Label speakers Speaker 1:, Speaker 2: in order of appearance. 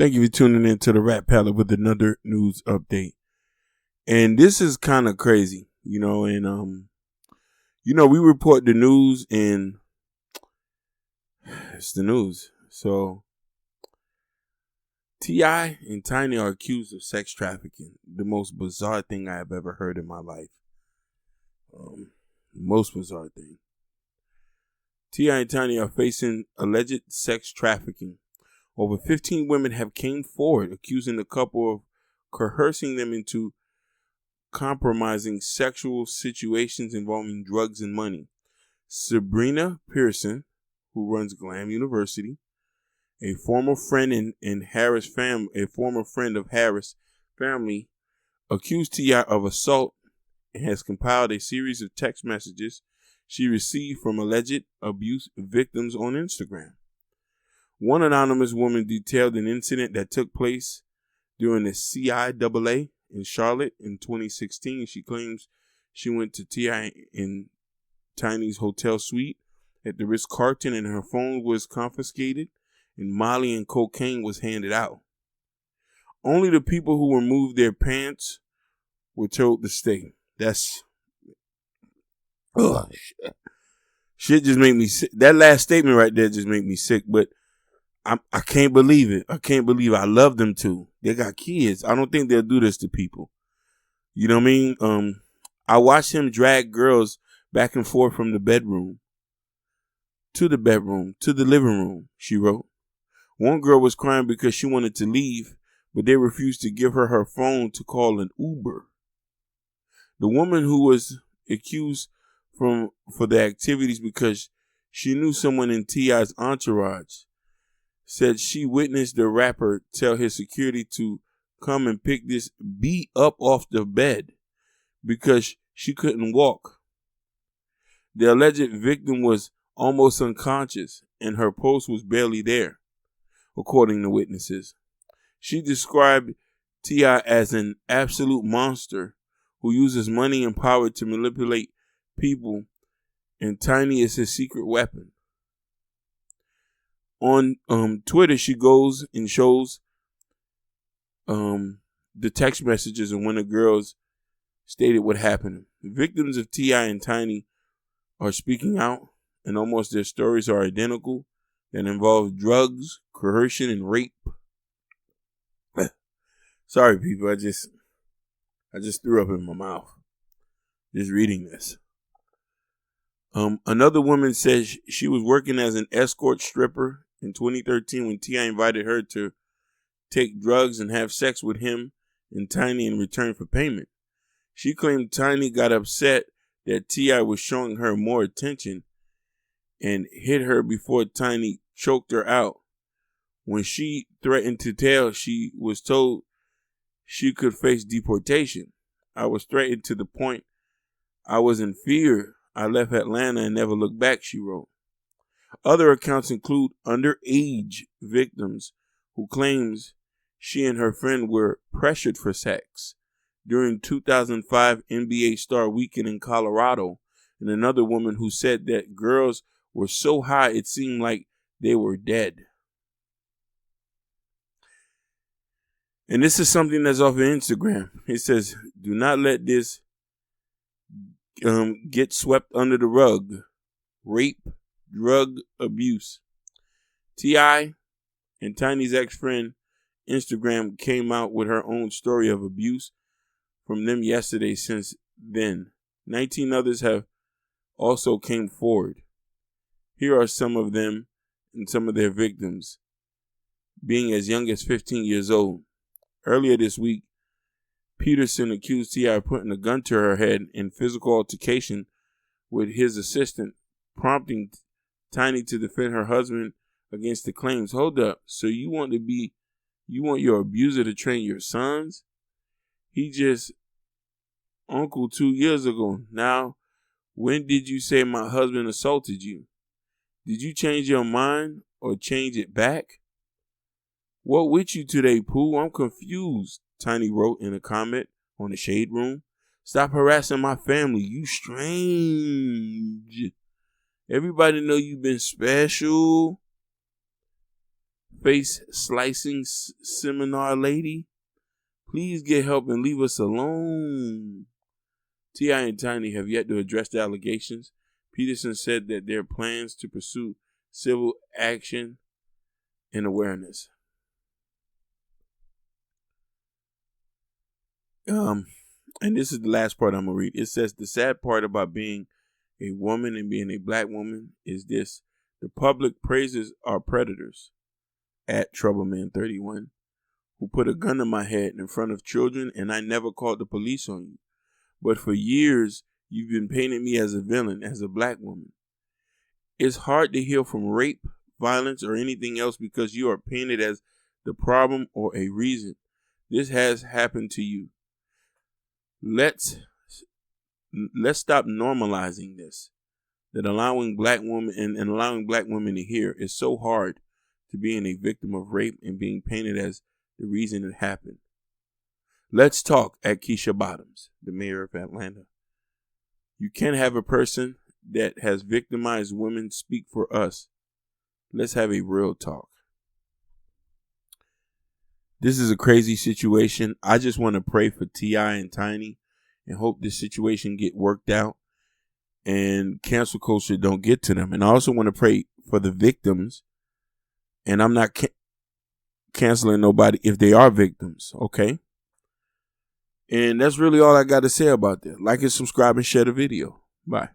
Speaker 1: Thank you for tuning in to the Rat Palette with another news update. And this is kind of crazy, we report the news and it's the news. So T.I. and Tiny are accused of sex trafficking. The most bizarre thing I have ever heard in my life. Most bizarre thing. T.I. and Tiny are facing alleged sex trafficking. Over 15 women have came forward accusing the couple of coercing them into compromising sexual situations involving drugs and money. Sabrina Pearson, who runs Glam University, a former friend of Harris family, accused T.I. of assault and has compiled a series of text messages she received from alleged abuse victims on Instagram. One anonymous woman detailed an incident that took place during the CIAA in Charlotte in 2016. She claims she went to T.I. in Tiny's hotel suite at the Ritz-Carlton and her phone was confiscated and Molly and cocaine was handed out. Only the people who removed their pants were told to stay. That's... Ugh. Shit just made me sick. That last statement right there just made me sick, but I can't believe it. I can't believe I love them too. They got kids. I don't think they'll do this to people. You know what I mean? I watched him drag girls back and forth from the bedroom to the living room, she wrote. One girl was crying because she wanted to leave, but they refused to give her her phone to call an Uber. The woman who was accused for the activities because she knew someone in T.I.'s entourage said she witnessed the rapper tell his security to come and pick this B up off the bed because she couldn't walk. The alleged victim was almost unconscious and her pulse was barely there, according to witnesses. She described T.I. as an absolute monster who uses money and power to manipulate people, and Tiny is his secret weapon. On Twitter, she goes and shows the text messages and when the girls stated what happened. The victims of T.I. and Tiny are speaking out, and almost their stories are identical that involve drugs, coercion, and rape. Sorry, people. I just threw up in my mouth just reading this. Another woman says she was working as an escort stripper in 2013 when T.I. invited her to take drugs and have sex with him and Tiny in return for payment. She claimed Tiny got upset that T.I. was showing her more attention and hit her before Tiny choked her out. When she threatened to tell, she was told she could face deportation. I was threatened to the point I was in fear. I left Atlanta and never looked back, she wrote. Other accounts include underage victims who claims she and her friend were pressured for sex during 2005 NBA Star Weekend in Colorado, and another woman who said that girls were so high it seemed like they were dead. And this is something that's off of Instagram. It says, do not let this get swept under the rug. Rape, drug abuse. T.I. and Tiny's ex-friend Instagram came out with her own story of abuse from them yesterday. Since then, 19 others have also came forward. Here are some of them and some of their victims, being as young as 15 years old. Earlier this week, Peterson accused T.I. of putting a gun to her head in physical altercation with his assistant, prompting Tiny to defend her husband against the claims. Hold up, so you want your abuser to train your sons? He just uncle 2 years ago. Now, when did you say my husband assaulted you? Did you change your mind or change it back? What with you today, Pooh? I'm confused, Tiny wrote in a comment on the Shade Room. Stop harassing my family. You strange. Everybody know you've been special. face slicing seminar lady. Please get help and leave us alone. T.I. and Tiny have yet to address the allegations. Peterson said that there are plans to pursue civil action and awareness. And this is the last part I'm going to read. It says, the sad part about being a woman and being a black woman is this. The public praises our predators at Troubleman31, who put a gun to my head in front of children, and I never called the police on you. But for years, you've been painting me as a villain, as a black woman. It's hard to heal from rape, violence, or anything else because you are painted as the problem or a reason. This has happened to you. Let's stop normalizing this. That allowing black women and allowing black women to hear is so hard to being a victim of rape and being painted as the reason it happened. Let's talk at Keisha Bottoms, the mayor of Atlanta. You can't have a person that has victimized women speak for us. Let's have a real talk. This is a crazy situation. I just want to pray for T.I. and Tiny and hope this situation get worked out and cancel culture don't get to them. And I also want to pray for the victims. And I'm not canceling nobody if they are victims, okay? And that's really all I got to say about that. Like and subscribe and share the video. Bye.